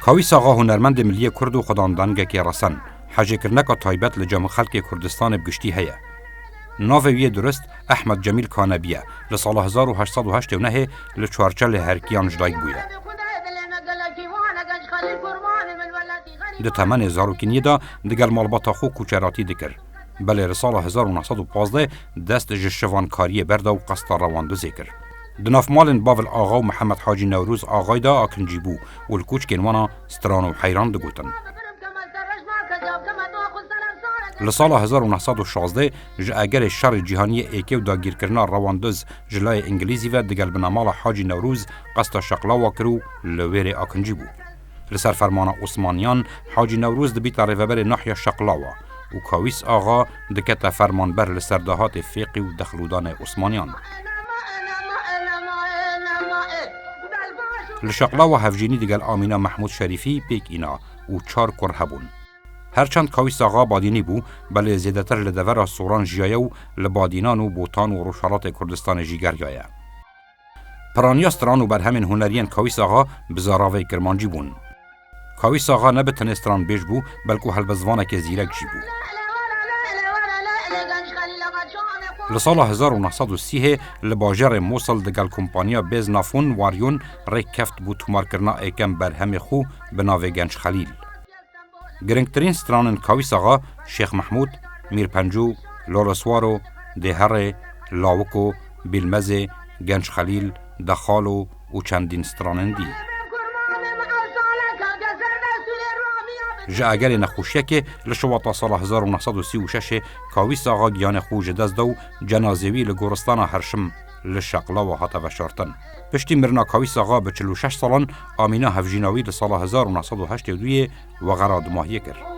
کاویس آغا هنرمند ملی کرد و خداندانگکی رسن حجی کرنکا تایبت لجام خلق کردستان بگشتی هیا. ناوی درست احمد جمیل کانبیه لسال 1889 لچوارچل هرکیان جدایک بویه. ده تمن زاروکینی دا دگل مالباتا خو کوچراتی دکر. بله رسال 1915 دست جشوانکاری برده و قصد روانده ذکر. دناف مالن باول آغا و محمد حاجی نوروز آغای دا آکنجی بو و الکوچ کنوانا ستران و حیران دگوتن. لسال 1916 جاگر شر جهانی ایکی و داگیر کرنا رواندز جلای انگلیزی و دگل بنامال حاجی نوروز قصد شقلا وکرو لویر آکنجی بو. لسر فرمان عثمانیان حاجی نوروز دبیت ریوبر ناحیه شقلاوه و کاویس آغا دکت فرمان بر لسردهات فیقی و دخلودان عثمانیان. لشقلاوه هفجینی دگل آمینا محمود شریفی پیک اینا و 4 کر هبون. هرچند کاویس آغا بادینی بو بله زیدتر لدور سوران جیایه و لبادینان و بوتان و روشالات کردستان جیگریایه. پرانیا ستران و بر همین هنرین کاویس آغا بزاراوی کرمانجی بون. کاویس آغا نه به تنستران بیش بو بلکه هلبزوانه که زیرک جی بو. لسال 1930 لباجر موصل دگل کمپانیا بیز نافون واریون ریک کفت بو تومار کرنا ایکم بر هم خو بناوی گنج خلیل. گرنگترین سترانن کاویس آغا شیخ محمود، میر پنجو، لورسوارو، دهره، لاوکو، بیلمزه، گنج خلیل، دخالو و چندین سترانن دی. جا اگر نخوشیه که لشواتا سال 1936 کاویس آغا گیان خوش دست دو جنازوی لگورستان هرشم لشقلا و حتا و شارتن. پشتی مرنا کاویس آغا به 46 سالان آمینا هفجیناوی لسال 1982 و غراد ماهیه کرد.